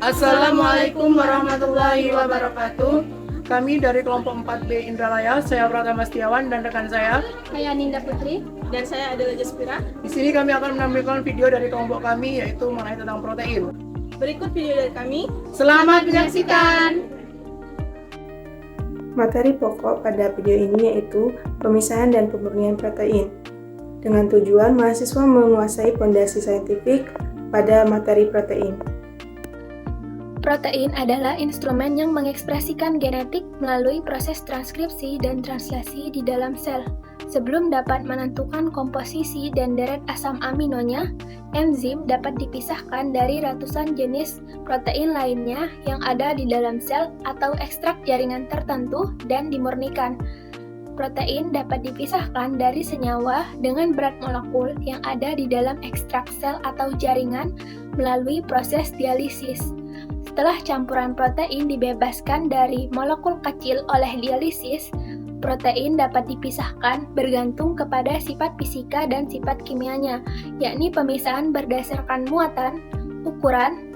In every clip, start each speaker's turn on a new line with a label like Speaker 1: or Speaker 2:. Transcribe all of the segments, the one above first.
Speaker 1: Assalamualaikum warahmatullahi wabarakatuh. Kami dari kelompok 4B Indralaya, saya Pratama Setiawan dan rekan saya.
Speaker 2: Saya Ninda Putri.
Speaker 3: Dan saya Adela Jaspira.
Speaker 1: Di sini kami akan menampilkan video dari kelompok kami, yaitu mengenai tentang protein.
Speaker 3: Berikut video dari kami.
Speaker 1: Selamat menyaksikan!
Speaker 4: Materi pokok pada video ini yaitu pemisahan dan pemurnian protein. Dengan tujuan mahasiswa menguasai fondasi saintifik pada materi protein.
Speaker 2: Protein adalah instrumen yang mengekspresikan genetik melalui proses transkripsi dan translasi di dalam sel. Sebelum dapat menentukan komposisi dan deret asam aminonya, enzim dapat dipisahkan dari ratusan jenis protein lainnya yang ada di dalam sel atau ekstrak jaringan tertentu dan dimurnikan. Protein dapat dipisahkan dari senyawa dengan berat molekul yang ada di dalam ekstrak sel atau jaringan melalui proses dialisis. Setelah campuran protein dibebaskan dari molekul kecil oleh dialisis, protein dapat dipisahkan bergantung kepada sifat fisika dan sifat kimianya, yakni pemisahan berdasarkan muatan, ukuran,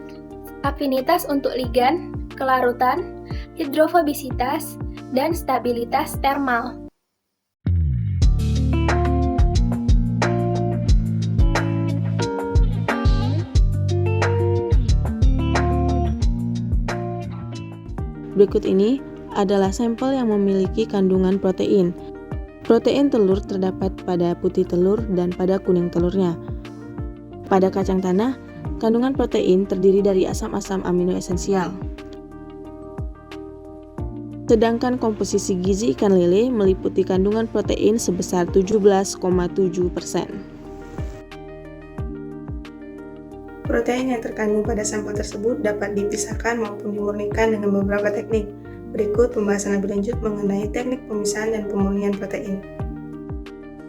Speaker 2: afinitas untuk ligan, kelarutan, hidrofobisitas, dan stabilitas termal.
Speaker 5: Berikut ini adalah sampel yang memiliki kandungan protein. Protein telur terdapat pada putih telur dan pada kuning telurnya. Pada kacang tanah, kandungan protein terdiri dari asam-asam amino esensial. Sedangkan komposisi gizi ikan lele meliputi kandungan protein sebesar 17,7%.
Speaker 4: Protein yang terkandung pada sampel tersebut dapat dipisahkan maupun dimurnikan dengan beberapa teknik. Berikut pembahasan lebih lanjut mengenai teknik pemisahan dan pemurnian protein.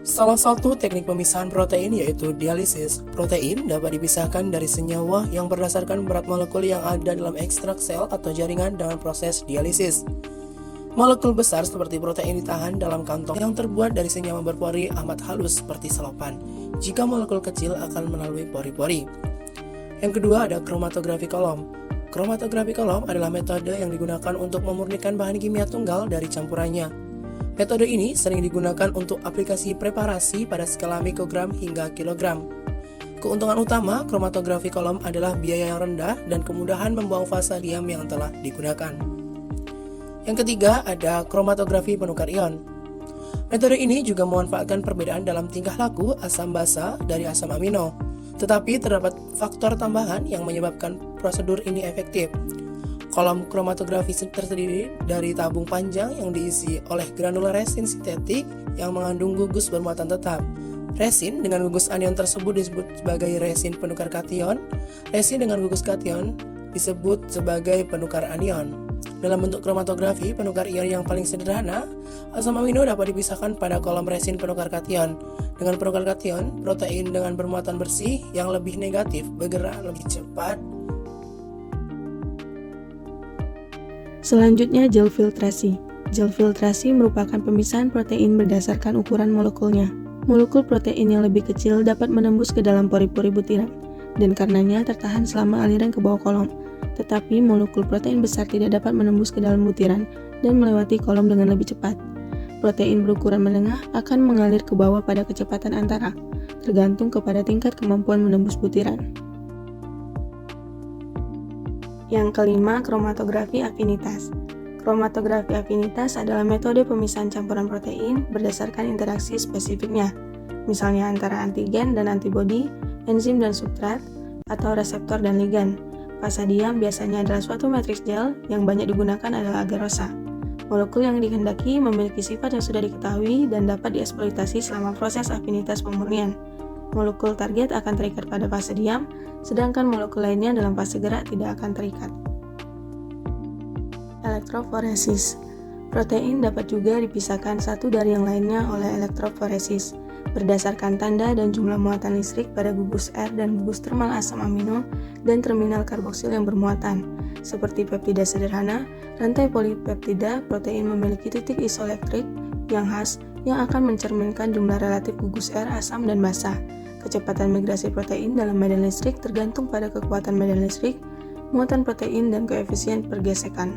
Speaker 6: Salah satu teknik pemisahan protein yaitu dialisis. Protein dapat dipisahkan dari senyawa yang berdasarkan berat molekul yang ada dalam ekstrak sel atau jaringan dengan proses dialisis. Molekul besar seperti protein ditahan dalam kantong yang terbuat dari senyawa berpori amat halus seperti selopan, jika molekul kecil akan melalui pori-pori. Yang kedua ada kromatografi kolom. Kromatografi kolom adalah metode yang digunakan untuk memurnikan bahan kimia tunggal dari campurannya. Metode ini sering digunakan untuk aplikasi preparasi pada skala mikrogram hingga kilogram. Keuntungan utama kromatografi kolom adalah biaya yang rendah dan kemudahan membuang fasa diam yang telah digunakan. Yang ketiga ada kromatografi penukar ion. Metode ini juga memanfaatkan perbedaan dalam tingkah laku asam basa dari asam amino. Tetapi terdapat faktor tambahan yang menyebabkan prosedur ini efektif. Kolom kromatografi terdiri dari tabung panjang yang diisi oleh granula resin sintetik yang mengandung gugus bermuatan tetap. Resin dengan gugus anion tersebut disebut sebagai resin penukar kation. Resin dengan gugus kation disebut sebagai penukar anion. Dalam bentuk kromatografi penukar ion yang paling sederhana, asam amino dapat dipisahkan pada kolom resin penukar kation. Dengan penukar kation, protein dengan bermuatan bersih yang lebih negatif bergerak lebih cepat.
Speaker 5: Selanjutnya gel filtrasi. Gel filtrasi merupakan pemisahan protein berdasarkan ukuran molekulnya. Molekul protein yang lebih kecil dapat menembus ke dalam pori-pori butiran, dan karenanya tertahan selama aliran ke bawah kolom. Tetapi molekul protein besar tidak dapat menembus ke dalam butiran dan melewati kolom dengan lebih cepat. Protein berukuran menengah akan mengalir ke bawah pada kecepatan antara, tergantung kepada tingkat kemampuan menembus butiran.
Speaker 4: Yang kelima, kromatografi afinitas. Kromatografi afinitas adalah metode pemisahan campuran protein berdasarkan interaksi spesifiknya, misalnya antara antigen dan antibodi, enzim dan substrat, atau reseptor dan ligan. Fasa diam biasanya adalah suatu matriks gel yang banyak digunakan adalah agar-rosa. Molekul yang dikehendaki memiliki sifat yang sudah diketahui dan dapat dieksploitasi selama proses afinitas pemurnian. Molekul target akan terikat pada fase diam, sedangkan molekul lainnya dalam fase gerak tidak akan terikat. Elektroforesis. Protein dapat juga dipisahkan satu dari yang lainnya oleh elektroforesis. Berdasarkan tanda dan jumlah muatan listrik pada gugus R dan gugus termal asam amino dan terminal karboksil yang bermuatan. Seperti peptida sederhana, rantai polipeptida protein memiliki titik isoelektrik yang khas yang akan mencerminkan jumlah relatif gugus R asam dan basa. Kecepatan migrasi protein dalam medan listrik tergantung pada kekuatan medan listrik muatan protein, dan koefisien pergesekan.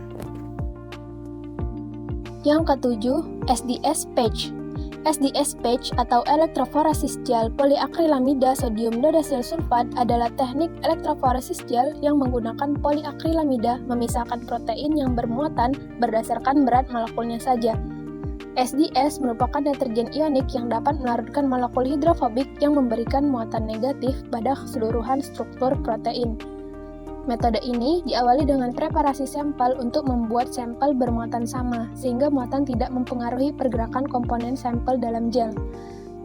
Speaker 2: Yang ketujuh, SDS patch. SDS patch atau elektroforesis gel poliakrilamida sodium dodesil sulfat adalah teknik elektroforesis gel yang menggunakan poliakrilamida memisahkan protein yang bermuatan berdasarkan berat molekulnya saja. SDS merupakan deterjen ionik yang dapat melarutkan molekul hidrofobik yang memberikan muatan negatif pada keseluruhan struktur protein. Metode ini diawali dengan preparasi sampel untuk membuat sampel bermuatan sama, sehingga muatan tidak mempengaruhi pergerakan komponen sampel dalam gel.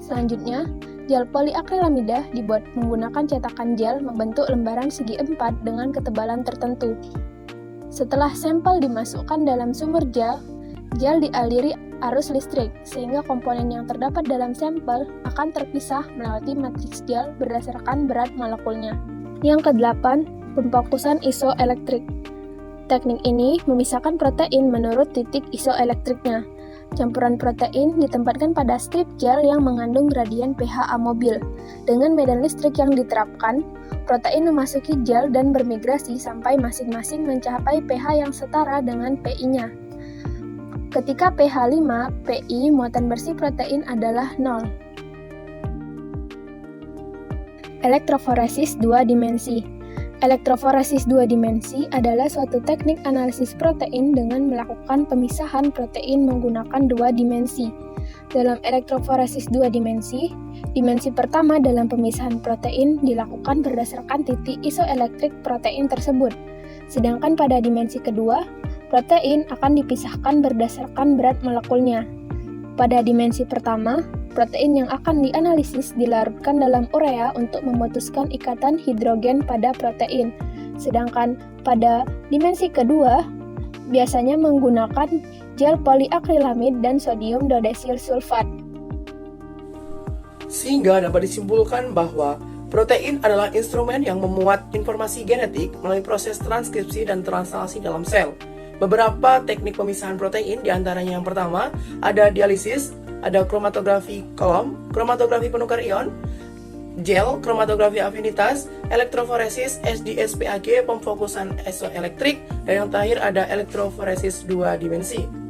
Speaker 2: Selanjutnya, gel poliakrilamida dibuat menggunakan cetakan gel membentuk lembaran segi 4 dengan ketebalan tertentu. Setelah sampel dimasukkan dalam sumur gel dialiri arus listrik, sehingga komponen yang terdapat dalam sampel akan terpisah melewati matriks gel berdasarkan berat molekulnya. Yang kedelapan, pemfokusan isoelektrik. Teknik ini memisahkan protein menurut titik isoelektriknya. Campuran protein ditempatkan pada strip gel yang mengandung gradien pH amobil. Dengan medan listrik yang diterapkan, protein memasuki gel dan bermigrasi sampai masing-masing mencapai pH yang setara dengan PI-nya. Ketika pH 5, PI muatan bersih protein adalah 0. Elektroforesis 2 dimensi. Elektroforesis 2 dimensi adalah suatu teknik analisis protein dengan melakukan pemisahan protein menggunakan 2 dimensi. Dalam elektroforesis 2 dimensi, dimensi pertama dalam pemisahan protein dilakukan berdasarkan titik isoelektrik protein tersebut. Sedangkan pada dimensi kedua, protein akan dipisahkan berdasarkan berat molekulnya. Pada dimensi pertama, protein yang akan dianalisis dilarutkan dalam urea untuk memutuskan ikatan hidrogen pada protein. Sedangkan pada dimensi kedua, biasanya menggunakan gel poliakrilamid dan sodium dodesil sulfat.
Speaker 6: Sehingga dapat disimpulkan bahwa protein adalah instrumen yang memuat informasi genetik melalui proses transkripsi dan translasi dalam sel. Beberapa teknik pemisahan protein diantaranya yang pertama ada dialisis, ada kromatografi kolom, kromatografi penukar ion, gel, kromatografi afinitas, elektroforesis, SDS-PAG, pemfokusan isoelektrik, dan yang terakhir ada elektroforesis 2 dimensi.